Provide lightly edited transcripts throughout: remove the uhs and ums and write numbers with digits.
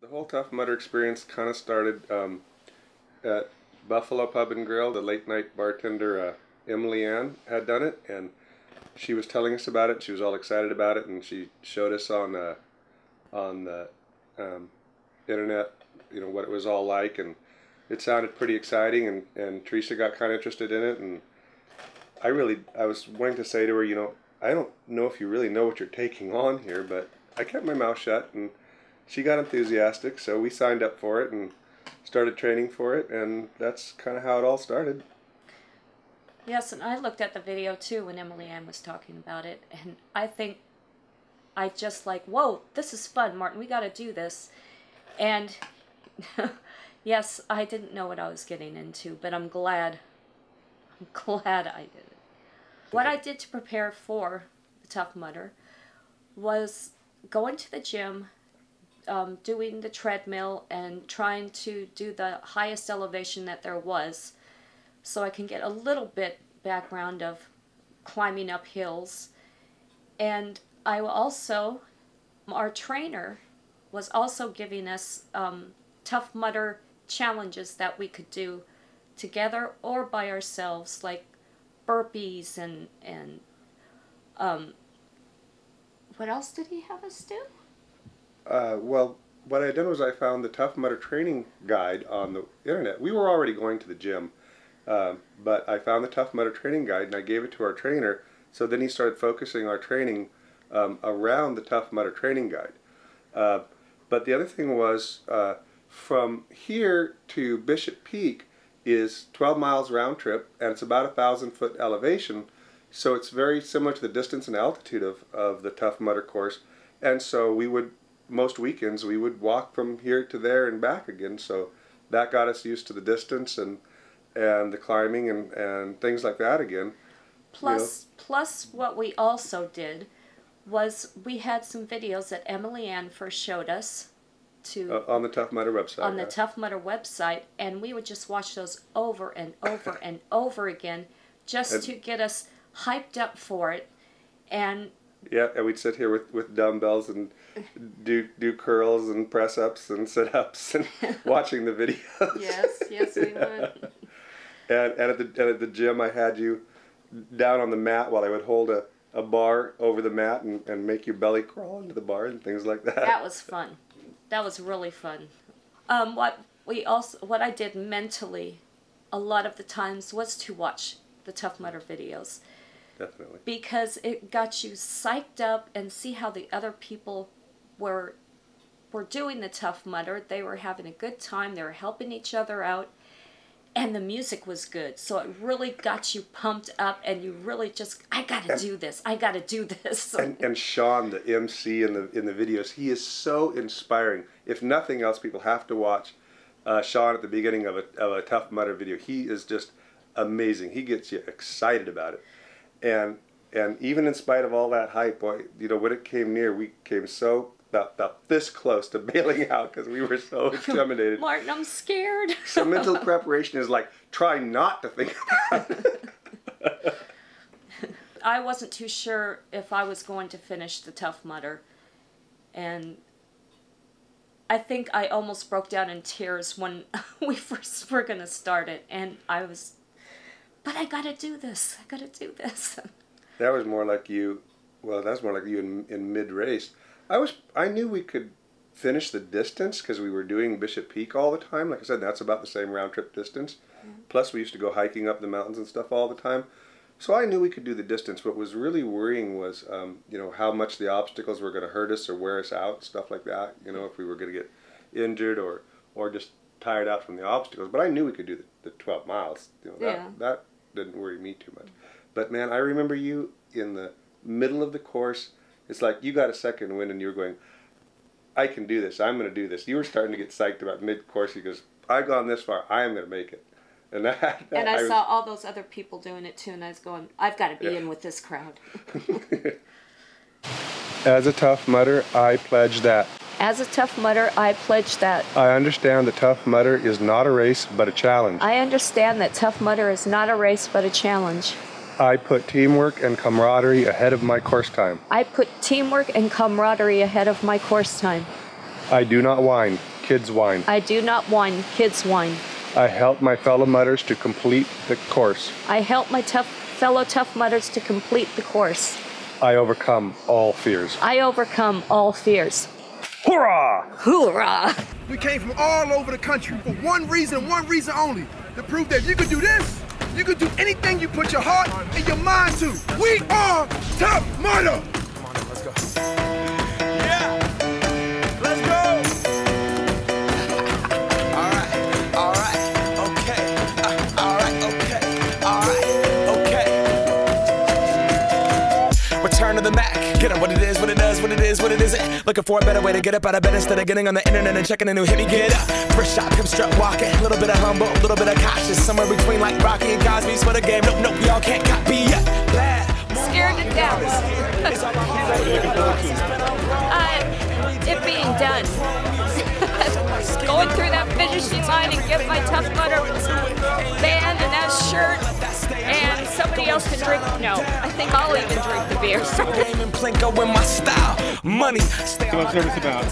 whole Tough Mudder experience kind of started at Buffalo Pub and Grill. The late night bartender Emily Ann had done it, and she was telling us about it. She was all excited about it, and she showed us on the internet, you know, what it was all like, and it sounded pretty exciting. And Teresa got kind of interested in it, and I was wanting to say to her, you know, I don't know if you really know what you're taking on here, but I kept my mouth shut, and she got enthusiastic, so we signed up for it and started training for it, and that's kind of how it all started. Yes, and I looked at the video too when Emily Ann was talking about it, and I think I just like, whoa, this is fun, Martin, we got to do this. And yes, I didn't know what I was getting into, but I'm glad I did it. What I did to prepare for the Tough Mudder was going to the gym, doing the treadmill, and trying to do the highest elevation that there was, so I can get a little bit background of climbing up hills. And I also, our trainer was also giving us Tough Mudder challenges that we could do together or by ourselves, like burpees and what else did he have us do? Well, what I had done was I found the Tough Mudder training guide on the internet. We were already going to the gym, but I found the Tough Mudder training guide, and I gave it to our trainer. So then he started focusing our training around the Tough Mudder training guide. But the other thing was, from here to Bishop Peak is 12 miles round trip, and it's about 1,000-foot elevation. So it's very similar to the distance and altitude of the Tough Mudder course. And so we would, most weekends, we would walk from here to there and back again. So that got us used to the distance and the climbing and things like that again. Plus what we also did was we had some videos that Emily Ann first showed us on the Tough Mudder website. On the Tough Mudder website, and we would just watch those over and over and over again just to get us hyped up for it. And yeah, and we'd sit here with dumbbells and do curls and press-ups and sit-ups and watching the videos. Yes, we would. And at the gym, I had you down on the mat while I would hold a bar over the mat and make you belly crawl into the bar and things like that. That was fun. That was really fun. What I did mentally a lot of the times was to watch the Tough Mudder videos. Definitely. Because it got you psyched up and see how the other people were doing the Tough Mudder. They were having a good time. They were helping each other out. And the music was good, so it really got you pumped up, and you really just, I gotta do this, I gotta do this. And Sean, the MC in the videos, he is so inspiring. If nothing else, people have to watch Sean at the beginning of a Tough Mudder video. He is just amazing. He gets you excited about it, and even in spite of all that hype, boy, you know, when it came near, we came so about this close to bailing out because we were so intimidated. Martin, I'm scared. So mental preparation is like, try not to think about it. I wasn't too sure if I was going to finish the Tough Mudder, and I think I almost broke down in tears when we first were going to start it, and but I gotta do this, I gotta do this. That was more like you, well, that's more like you in mid-race. I knew we could finish the distance because we were doing Bishop Peak all the time. Like I said, that's about the same round trip distance. Plus we used to go hiking up the mountains and stuff all the time. So I knew we could do the distance. What was really worrying was, you know, how much the obstacles were going to hurt us or wear us out, stuff like that. You know, if we were going to get injured or just tired out from the obstacles. But I knew we could do the 12 miles. You know, that didn't worry me too much. But man, I remember you in the middle of the course. It's like you got a second wind and you were going, I can do this, I'm going to do this. You were starting to get psyched about mid-course. He goes, I've gone this far, I am going to make it. And I saw all those other people doing it too, and I was going, I've got to be in with this crowd. As a Tough Mudder, I pledge that. As a Tough Mudder, I pledge that. I understand that Tough Mudder is not a race, but a challenge. I understand that Tough Mudder is not a race, but a challenge. I put teamwork and camaraderie ahead of my course time. I put teamwork and camaraderie ahead of my course time. I do not whine, kids whine. I do not whine, kids whine. I help my fellow mutters to complete the course. I help my fellow tough mutters to complete the course. I overcome all fears. I overcome all fears. Hoorah! Hoorah! We came from all over the country for one reason only, to prove that you can do this, you can do anything you put your heart and your mind to. We are Tough Mudder! Come on, let's go. Yeah! Let's go! All right, okay. Return to the Mac. Get up what it is, what it does, what it is, what it isn't. Looking for a better way to get up out of bed instead of getting on the internet and checking a new hit. Me get up. First shot, come strut walking. A little bit of humble, a little bit of cautious. Somewhere between like Rocky and Cosby's for the game. Nope, y'all can't copy yet. Scared to death. It being done. Going through that finishing line and get my Tough Mudder band and that shirt, and somebody else can drink. No, I think I'll even drink the beer. So what's service about?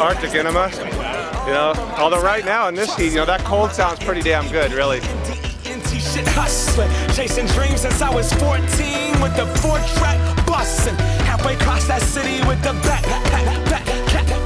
Arctic Enema. You know, although right now in this heat, you know, that cold sounds pretty damn good, really. Shit hustling, chasing dreams since I was 14 with the 4-track bustin'. Halfway across that city with the back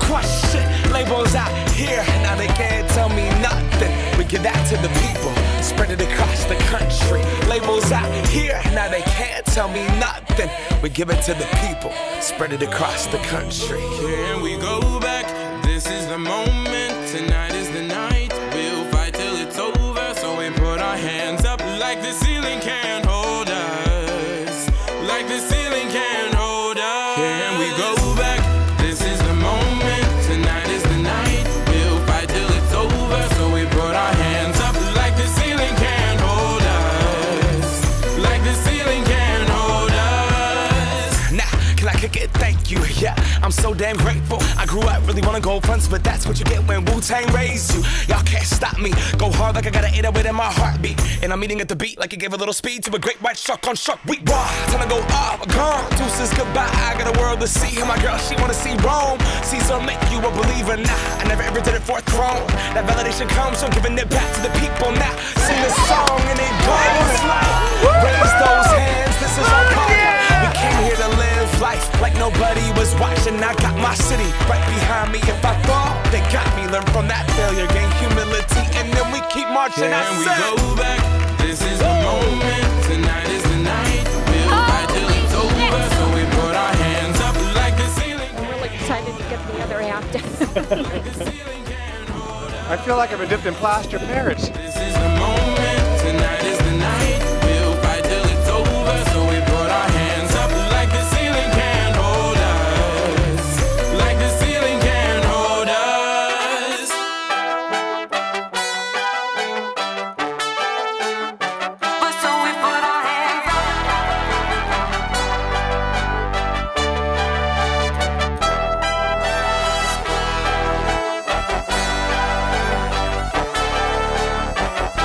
crush shit. Labels out here, now they can't tell me nothing. We give that to the people, spread it across the country. Labels out here, now they can't tell me nothing. We give it to the people, spread it across the country. Here we go back, this is the moment, tonight is the night. We'll fight till it's over, so we put our hands up like the ceiling can't hold us. Like the ceiling can't hold us. Here we go back, this is the moment, tonight is the night. We'll fight till it's over, so we put our hands up like the ceiling can't hold us. Like the ceiling can't hold us. Now, can I kick it? Thank you, yeah, I'm so damn grateful. I grew up really wanna go fronts, but that's what you get when Wu-Tang raised you. Y'all can't stop me, go hard like I got an 808 in my heartbeat. And I'm eating at the beat like it gave a little speed to a great white shark on shark week. Raw, time to go up, gone, deuces goodbye. I got a world to see, and my girl, she wanna see Rome. Caesar make you a believer, nah, I never ever did it for a throne. That validation comes from giving it back to the people now. Sing a song and it goes like, raise those hands, this is our call. We came here to live life like nobody was watching. I got my city right behind me. If I fall, they got me. Learn from that failure, gain humility, and then we keep marching. Can we go back? This is the moment. Tonight is the night. We'll fight till it's over, so we put our hands up like the ceiling. I'm really excited to get the other half done. I feel like I've been dipped in plaster Paris. This is the moment. Tonight is the night. We'll fight till it's over, so we put our hands up like the ceiling can't hold us. Like the ceiling can't hold us. But so we put our hands up.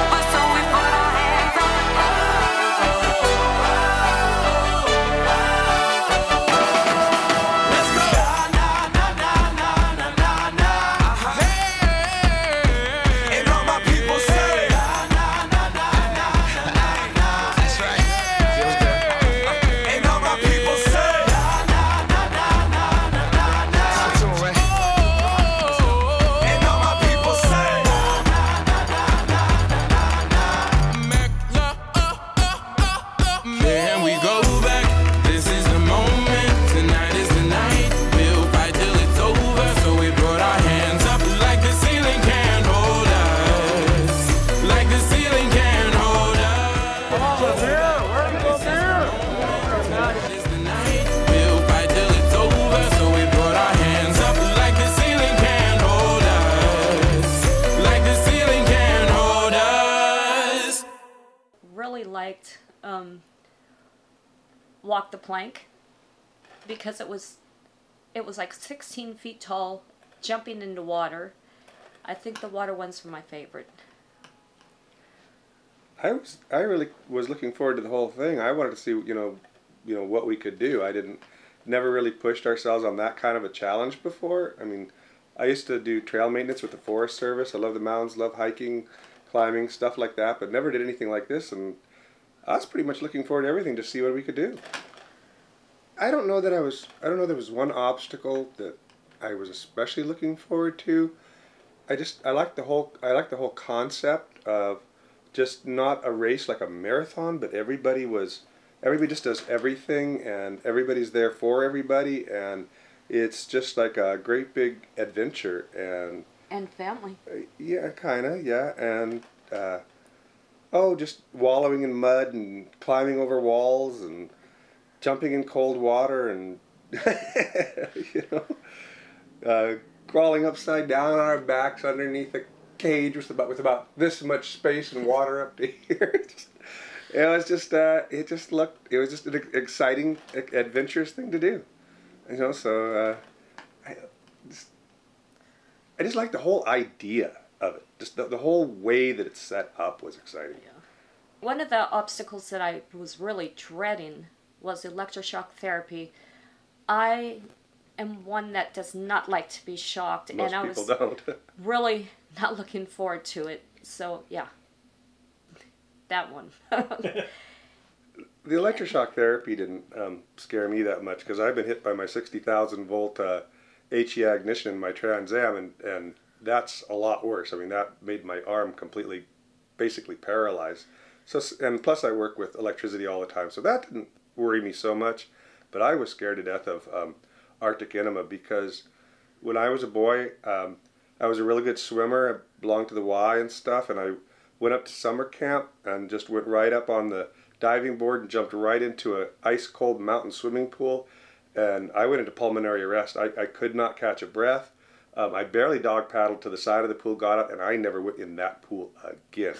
But so we put our hands up. Let's go. And all my people say, that's right. And all my people say, and all my people say, Can we go back? This is the moment. Tonight is the night. We'll fight till it's over, so we put our hands up like the ceiling can't hold us. Like the ceiling can't hold us. Tonight is the night. We'll fight till it's over, so we put our hands up like the ceiling can't hold us. Like the ceiling can't hold us. Really liked Walk the Plank because it was like 16 feet tall, jumping into water. I think the water ones were my favorite. I really was looking forward to the whole thing. I wanted to see, you know what we could do. I didn't never really pushed ourselves on that kind of a challenge before. I mean, I used to do trail maintenance with the Forest Service. I love the mountains, love hiking, climbing, stuff like that, but never did anything like this, and I was pretty much looking forward to everything to see what we could do. I don't know there was one obstacle that I was especially looking forward to. I like the whole concept of just not a race like a marathon, but everybody just does everything, and everybody's there for everybody, and it's just like a great big adventure. And family. Yeah, kind of, yeah. And just wallowing in mud and climbing over walls and jumping in cold water and crawling upside down on our backs underneath a cage with about this much space and water up to here. It was just an exciting, adventurous thing to do. So I just like the whole idea of it. Just the whole way that it's set up was exciting. Yeah. One of the obstacles that I was really dreading was electroshock therapy. I am one that does not like to be shocked, Most and I people was don't. really not looking forward to it. So yeah, that one. The electroshock therapy didn't scare me that much because I've been hit by my 60,000 volt HE ignition in my Trans Am, and that's a lot worse. I mean, that made my arm basically paralyzed. So, and plus I work with electricity all the time, so that didn't worry me so much. But I was scared to death of Arctic enema because when I was a boy, I was a really good swimmer. I belonged to the Y and stuff, and I went up to summer camp and just went right up on the diving board and jumped right into an ice cold mountain swimming pool, and I went into pulmonary arrest. I could not catch a breath. I barely dog paddled to the side of the pool, got up, and I never went in that pool again.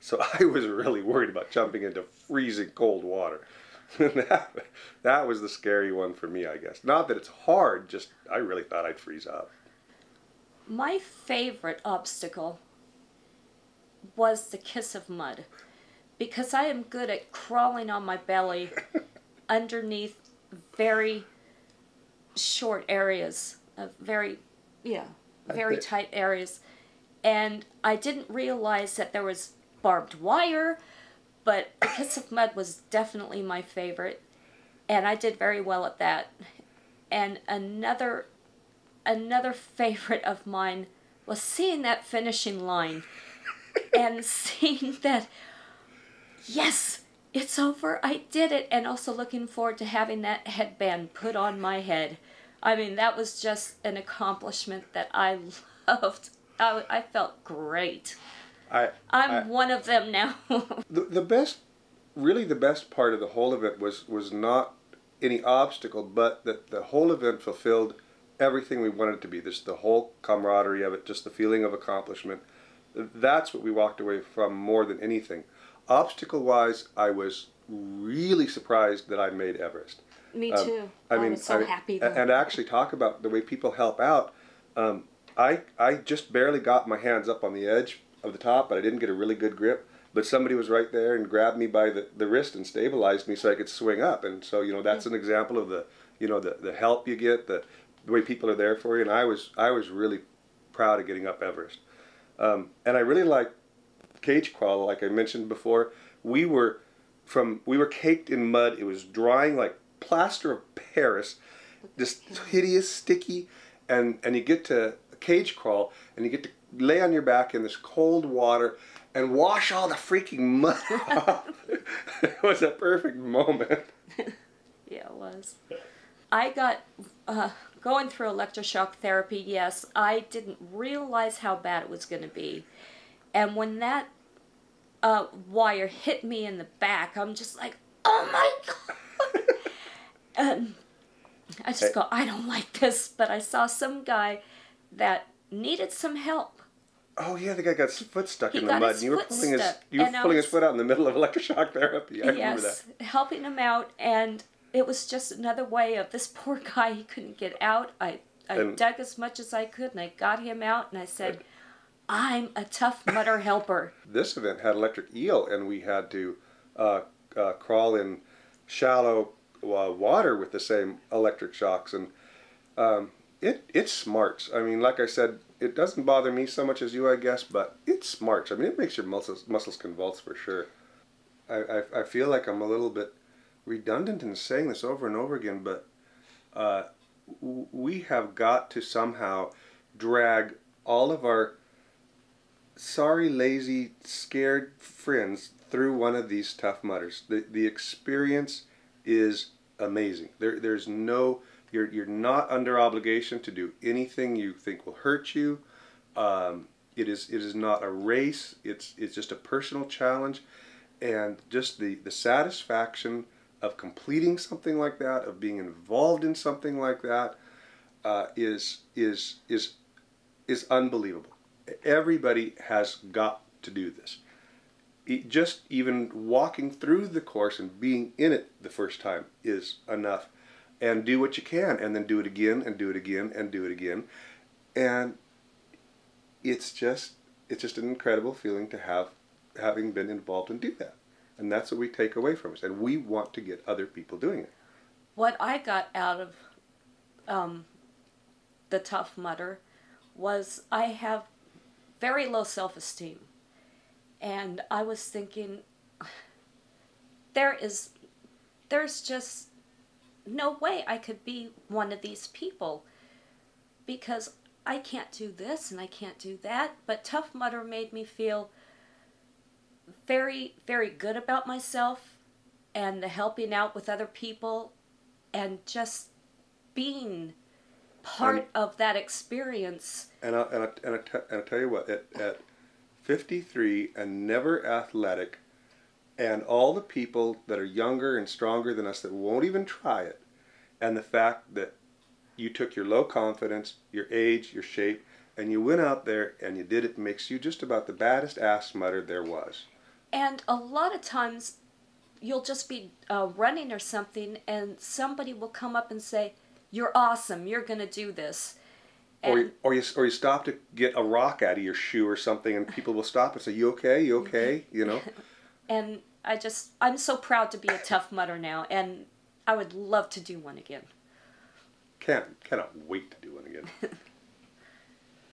So I was really worried about jumping into freezing cold water. That was the scary one for me, I guess. Not that it's hard, just I really thought I'd freeze up. My favorite obstacle was the kiss of mud, because I am good at crawling on my belly underneath very short areas, very tight areas. And I didn't realize that there was barbed wire, but the kiss of mud was definitely my favorite, and I did very well at that. And another favorite of mine was seeing that finishing line and seeing that, yes, it's over, I did it, and also looking forward to having that headband put on my head. I mean, that was just an accomplishment that I loved. I felt great. I'm one of them now. the best part of the whole event was not any obstacle, but that the whole event fulfilled everything we wanted it to be. Just the whole camaraderie of it, just the feeling of accomplishment. That's what we walked away from more than anything. Obstacle-wise, I was really surprised that I made Everest. Me too. I was so happy. And actually talk about the way people help out. I just barely got my hands up on the edge of the top, but I didn't get a really good grip. But somebody was right there and grabbed me by the wrist and stabilized me so I could swing up. And so, that's an example of the help you get, the way people are there for you. And I was really proud of getting up Everest. And I really liked cage crawl, like I mentioned before. We were caked in mud. It was drying like plaster of Paris, just hideous, sticky, and you get to cage crawl and you get to lay on your back in this cold water and wash all the freaking mud off. It was a perfect moment. Yeah, it was. I got going through electroshock therapy. Yes, I didn't realize how bad it was going to be, and when that wire hit me in the back, I'm just like, oh my god. And I just go, I don't like this. But I saw some guy that needed some help. Oh yeah, the guy got his foot stuck in the mud, and you were pulling his foot out in the middle of electroshock therapy. I remember that. Yes, helping him out, and it was just another way of this poor guy. He couldn't get out. I dug as much as I could, and I got him out, and I said, I'm a Tough Mudder helper. This event had electric eel, and we had to crawl in shallow water with the same electric shocks, and it smarts. I mean, like I said, it doesn't bother me so much as you, I guess, but it smarts. I mean, it makes your muscles convulse for sure. I feel like I'm a little bit redundant in saying this over and over again, but we have got to somehow drag all of our sorry, lazy, scared friends through one of these Tough Mudders. The experience is amazing. There's no, you're not under obligation to do anything you think will hurt you. It is not a race. It's just a personal challenge, and just the satisfaction of completing something like that, of being involved in something like that, is unbelievable. Everybody has got to do this. Just even walking through the course and being in it the first time is enough. And do what you can, and then do it again, and do it again, and do it again. And it's just an incredible feeling to have, having been involved and do that. And that's what we take away from us. And we want to get other people doing it. What I got out of the Tough Mudder was I have very low self-esteem. And I was thinking, there's just no way I could be one of these people, because I can't do this and I can't do that. But Tough Mudder made me feel very, very good about myself, and the helping out with other people, and just being part of that experience. And I tell you what, at 53 and never athletic, and all the people that are younger and stronger than us that won't even try it, and the fact that you took your low confidence, your age, your shape, and you went out there and you did it, makes you just about the baddest ass mudder there was. And a lot of times you'll just be running or something, and somebody will come up and say, "You're awesome, you're going to do this." Or you stop to get a rock out of your shoe or something, and people will stop and say, "You okay? You okay?" You know. And I'm so proud to be a Tough Mudder now, and I would love to do one again. Cannot wait to do one again.